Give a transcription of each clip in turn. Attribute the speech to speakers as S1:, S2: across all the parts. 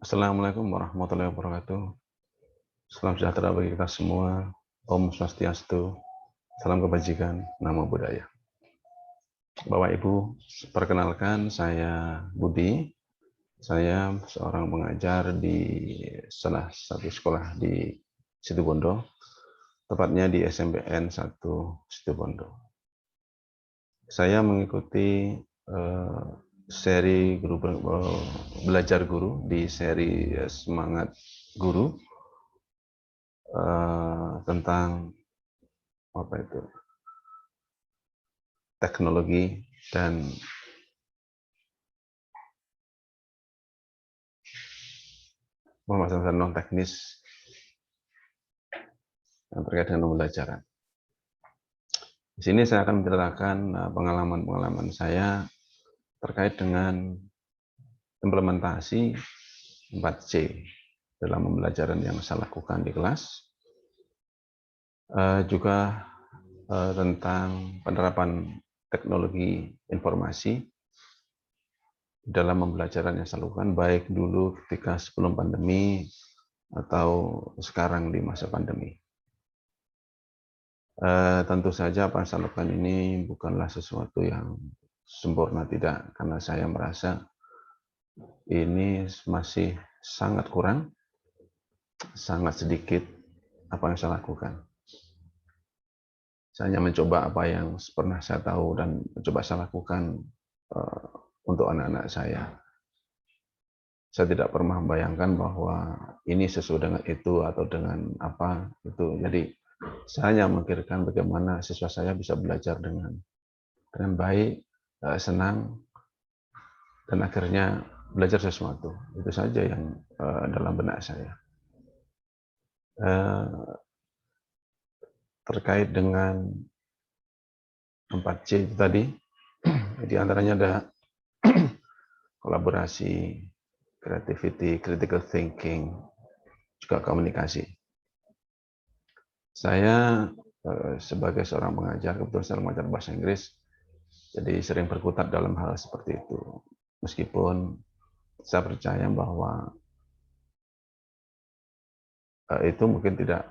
S1: Assalamualaikum warahmatullahi wabarakatuh. Salam sejahtera bagi kita semua. Om Swastiastu. Salam kebajikan. Namo Buddhaya. Bapak Ibu, perkenalkan saya Budi. Saya seorang pengajar di salah satu sekolah di Situbondo, tepatnya di SMPN 1 Situbondo. Saya mengikuti seri belajar guru di seri Semangat Guru tentang apa itu teknologi dan pembahasan non teknis yang terkait dengan pembelajaran. Di sini saya akan menceritakan pengalaman-pengalaman saya terkait dengan implementasi 4C dalam pembelajaran yang saya lakukan di kelas, juga tentang penerapan teknologi informasi dalam pembelajaran yang saya lakukan, baik dulu ketika sebelum pandemi atau sekarang di masa pandemi. Tentu saja apa yang saya lakukan ini bukanlah sesuatu yang sempurna, tidak, karena saya merasa ini masih sangat kurang, sangat sedikit apa yang saya lakukan. Saya hanya mencoba apa yang pernah saya tahu dan mencoba saya lakukan untuk anak-anak saya. Saya tidak pernah membayangkan bahwa ini sesuai dengan itu atau dengan apa itu. Jadi saya hanya memikirkan bagaimana siswa saya bisa belajar dengan baik, senang, dan akhirnya belajar sesuatu. Itu saja yang dalam benak saya. Terkait dengan 4C itu tadi, di antaranya ada kolaborasi, creativity, critical thinking, juga komunikasi. Saya sebagai seorang pengajar, kebetulan saya mengajar bahasa Inggris, jadi sering berkutat dalam hal seperti itu. Meskipun saya percaya bahwa itu mungkin tidak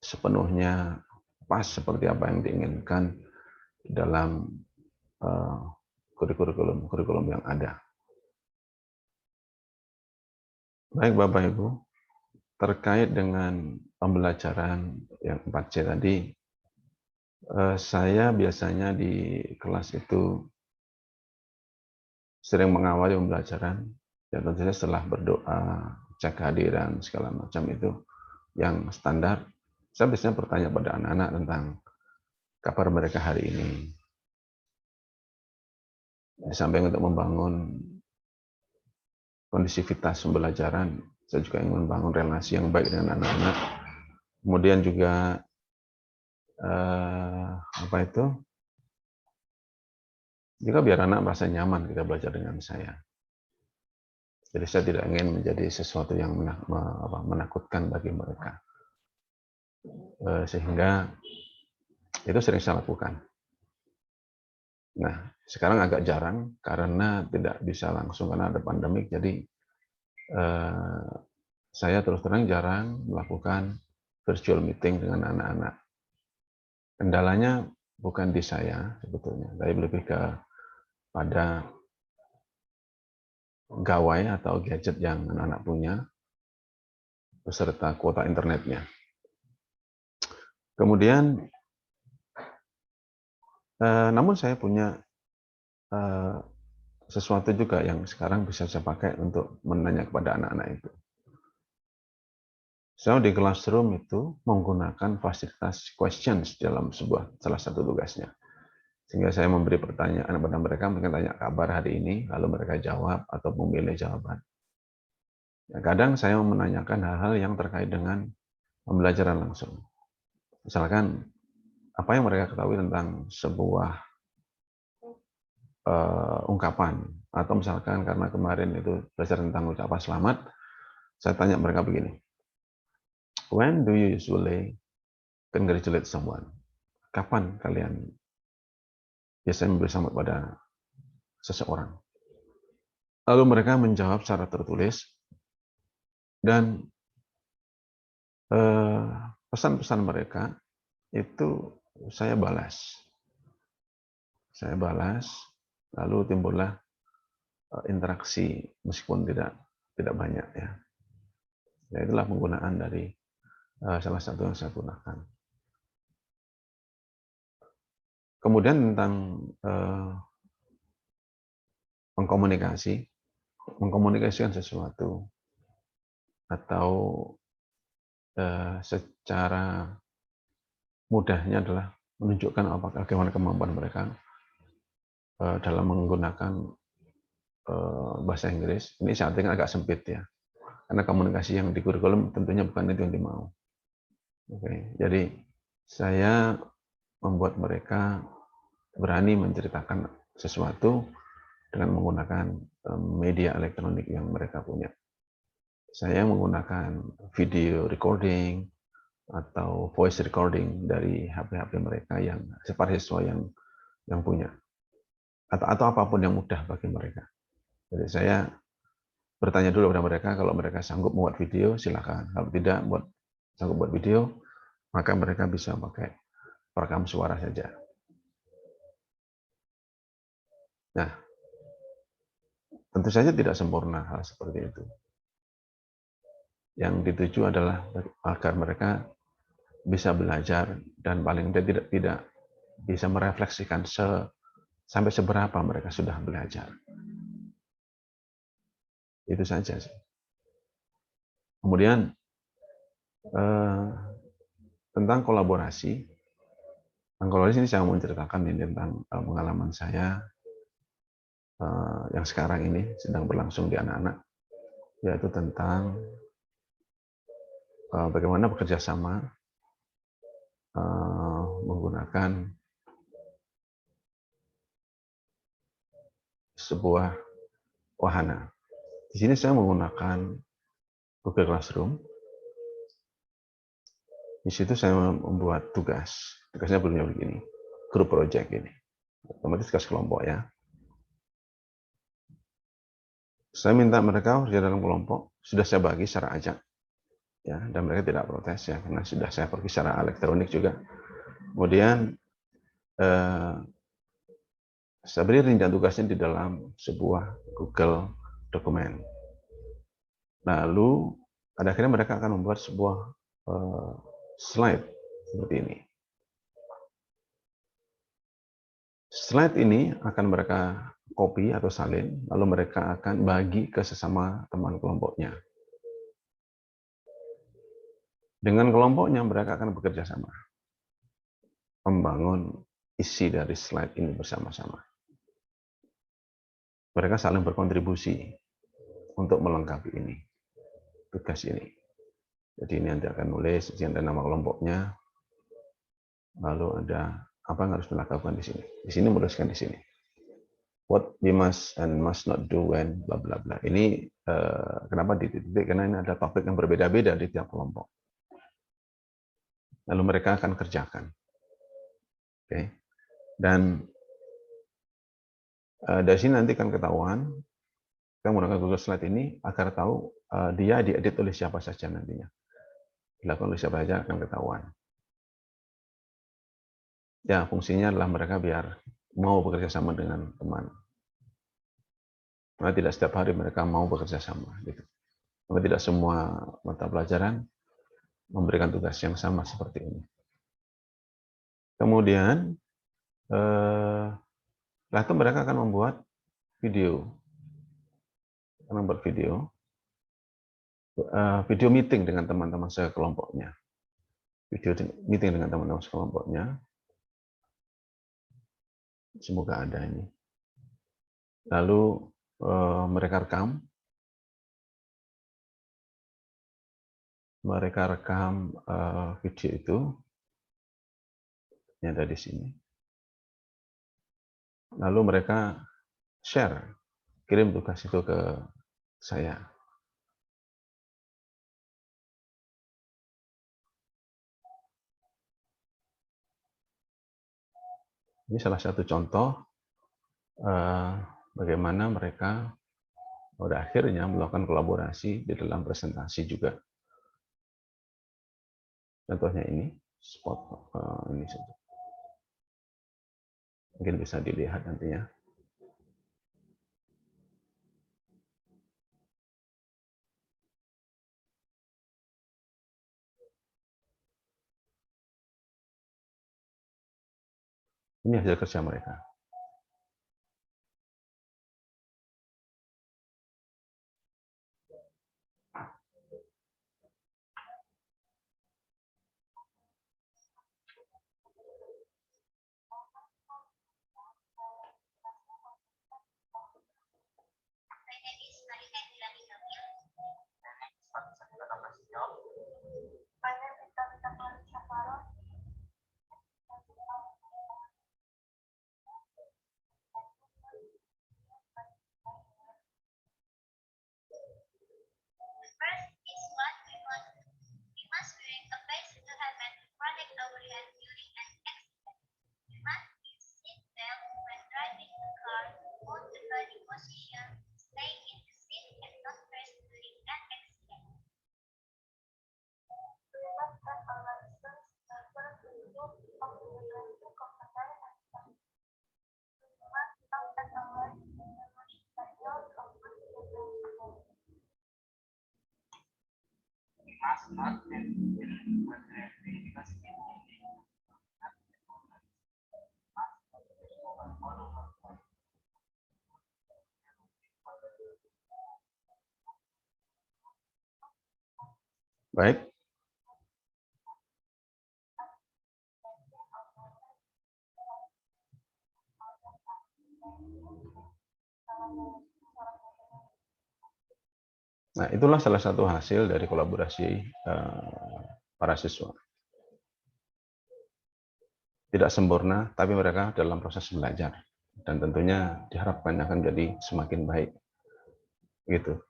S1: sepenuhnya pas seperti apa yang diinginkan dalam kurikulum yang ada. Baik Bapak Ibu, terkait dengan pembelajaran yang 4C tadi, saya biasanya di kelas itu sering mengawali pembelajaran, ya tentunya setelah berdoa, cek kehadiran, segala macam itu yang standar. Saya biasanya bertanya pada anak-anak tentang kabar mereka hari ini. Di samping untuk membangun kondisivitas pembelajaran, saya juga ingin membangun relasi yang baik dengan anak-anak. Kemudian juga juga biar anak merasa nyaman kita belajar dengan saya. Jadi saya tidak ingin menjadi sesuatu yang menakutkan bagi mereka. Sehingga itu sering saya lakukan. Nah, sekarang agak jarang karena tidak bisa langsung karena ada pandemik. Jadi saya terus terang jarang melakukan virtual meeting dengan anak-anak. Kendalanya bukan di saya sebetulnya, tapi lebih pada gawai atau gadget yang anak-anak punya, beserta kuota internetnya. Kemudian, namun saya punya sesuatu juga yang sekarang bisa saya pakai untuk menanya kepada anak-anak itu. Saya di classroom itu menggunakan fasilitas questions dalam salah satu tugasnya. Sehingga saya memberi pertanyaan kepada mereka, mereka tanya kabar hari ini, lalu mereka jawab atau memilih jawaban. Ya, kadang saya menanyakan hal-hal yang terkait dengan pembelajaran langsung. Misalkan, apa yang mereka ketahui tentang sebuah ungkapan, atau misalkan karena kemarin itu belajar tentang ucapan selamat, saya tanya mereka begini, when do you usually congratulate someone? Kapan kalian biasanya memberi selamat pada seseorang? Lalu mereka menjawab secara tertulis, Dan pesan-pesan mereka itu saya balas. Saya balas, lalu timbullah interaksi meskipun tidak banyak ya. Ya itulah penggunaan dari salah satu yang saya gunakan. Kemudian tentang mengkomunikasikan sesuatu atau secara mudahnya adalah menunjukkan bagaimana kemampuan mereka dalam menggunakan bahasa Inggris. Ini saya artikan agak sempit ya, karena komunikasi yang di kurikulum tentunya bukan itu yang dimau. Oke, jadi saya membuat mereka berani menceritakan sesuatu dengan menggunakan media elektronik yang mereka punya. Saya menggunakan video recording atau voice recording dari HP-HP mereka yang siswa yang punya, atau apapun yang mudah bagi mereka. Jadi saya bertanya dulu kepada mereka, kalau mereka sanggup membuat video silakan, kalau tidak sanggup buat video, maka mereka bisa pakai perekam suara saja. Nah, tentu saja tidak sempurna hal seperti itu. Yang dituju adalah agar mereka bisa belajar dan paling tidak bisa merefleksikan sampai seberapa mereka sudah belajar. Itu saja sih. Kemudian tentang kolaborasi. Ini saya mau menceritakan ini tentang pengalaman saya yang sekarang ini sedang berlangsung di anak-anak, yaitu tentang bagaimana bekerja sama menggunakan sebuah wahana. Di sini saya menggunakan Google Classroom. Di situ saya membuat tugasnya begini, grup project ini, otomatis tugas kelompok ya. Saya minta mereka kerja dalam kelompok, sudah saya bagi secara acak, ya, dan mereka tidak protes ya, karena sudah saya pergi secara elektronik juga. Kemudian saya beri rincian tugasnya di dalam sebuah Google dokumen. Lalu pada akhirnya mereka akan membuat sebuah slide seperti ini. Slide ini akan mereka copy atau salin, lalu mereka akan bagi ke sesama teman kelompoknya. Dengan kelompoknya mereka akan bekerja sama, membangun isi dari slide ini bersama-sama. Mereka saling berkontribusi untuk melengkapi ini, tugas ini. Jadi ini nanti akan nulis, ada nama kelompoknya, lalu ada apa yang harus dilakukan di sini. Di sini menuliskan di sini. What we must and must not do when bla bla bla. Ini kenapa dititik? Karena ini ada topik yang berbeda-beda di tiap kelompok. Lalu mereka akan kerjakan. Oke. Dan dari sini nanti akan ketahuan, kita menggunakan Google Slide ini agar tahu dia diedit oleh siapa saja nantinya. Dilakukan oleh siapa saja akan ketahuan. Ya, fungsinya adalah mereka biar mau bekerja sama dengan teman. Karena tidak setiap hari mereka mau bekerja sama. Gitu. Karena tidak semua mata pelajaran memberikan tugas yang sama seperti ini. Kemudian, setelah itu mereka akan membuat video. Akan membuat video meeting dengan teman-teman sekelompoknya. Video meeting dengan teman-teman sekelompoknya. Semoga ada ini. Lalu mereka rekam video itu, ini ada di sini. Lalu mereka share, kirim tugas itu ke saya. Ini salah satu contoh bagaimana mereka pada akhirnya melakukan kolaborasi di dalam presentasi juga. Contohnya ini, spot ini saja. Mungkin bisa dilihat nantinya. Ini hasil kerja mereka. Baik. Nah, itulah salah satu hasil dari kolaborasi para siswa. Tidak sempurna, tapi mereka dalam proses belajar. Dan tentunya diharapkan akan jadi semakin baik. Gitu.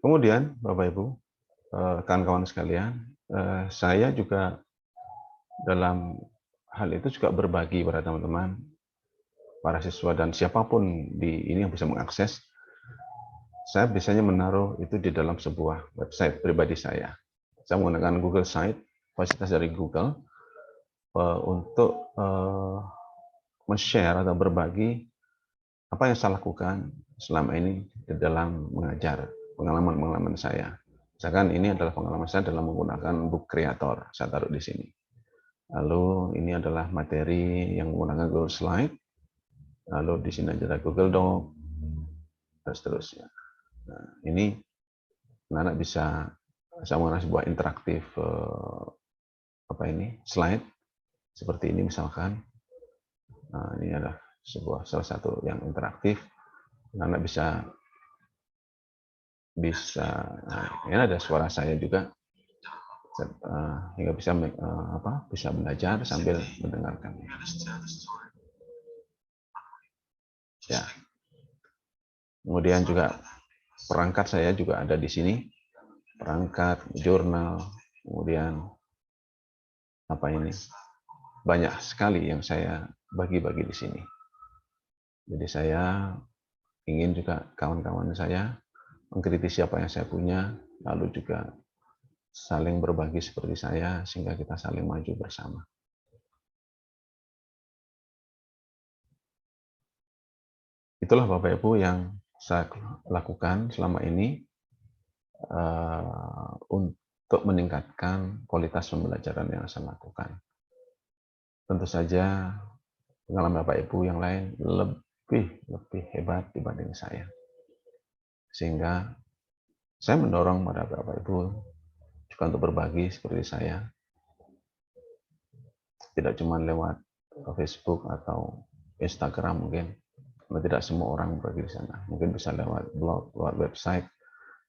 S1: Kemudian, Bapak Ibu, kawan-kawan sekalian, saya juga dalam hal itu juga berbagi pada teman-teman, para siswa dan siapapun di ini yang bisa mengakses. Saya biasanya menaruh itu di dalam sebuah website pribadi saya. Saya menggunakan Google Site, fasilitas dari Google, untuk men-share atau berbagi apa yang saya lakukan selama ini di dalam mengajar, pengalaman-pengalaman saya. Misalkan ini adalah pengalaman saya dalam menggunakan Book Creator, saya taruh di sini. Lalu ini adalah materi yang menggunakan Google Slide. Lalu di sini ada Google Doc, dan seterusnya. Nah, ini anak-anak bisa saya menggunakan sebuah interaktif slide seperti ini misalkan. Nah, ini adalah salah satu yang interaktif. Anak bisa nah, ini ada suara saya juga hingga bisa bisa belajar sambil mendengarkan. Ya. Kemudian juga perangkat saya juga ada di sini, perangkat, jurnal, kemudian banyak sekali yang saya bagi-bagi di sini. Jadi saya ingin juga kawan-kawan saya mengkritisi apa yang saya punya, lalu juga saling berbagi seperti saya, sehingga kita saling maju bersama. Itulah Bapak Ibu yang saya lakukan selama ini untuk meningkatkan kualitas pembelajaran yang saya lakukan. Tentu saja pengalaman Bapak Ibu yang lain lebih hebat dibanding saya. Sehingga saya mendorong pada Bapak Ibu juga untuk berbagi seperti saya. Tidak cuma lewat Facebook atau Instagram mungkin. Karena tidak semua orang berbagi di sana. Mungkin bisa lewat blog, lewat website,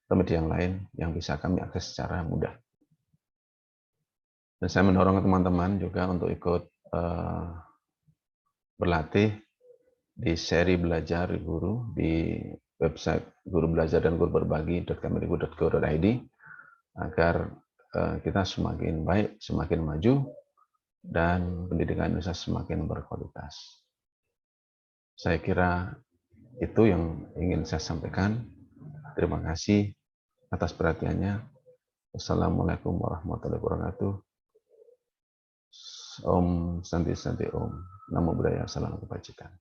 S1: atau media yang lain yang bisa kami akses secara mudah. Dan saya mendorong teman-teman juga untuk ikut berlatih di seri belajar guru di website guru belajar dan guru berbagi.kemendikbud.go.id agar kita semakin baik, semakin maju, dan pendidikan Indonesia semakin berkualitas. Saya kira Itu yang ingin saya sampaikan. Terima kasih atas perhatiannya. Wassalamualaikum warahmatullahi wabarakatuh. Om Santi Santi Om. Namo Buddhaya, salam kebajikan.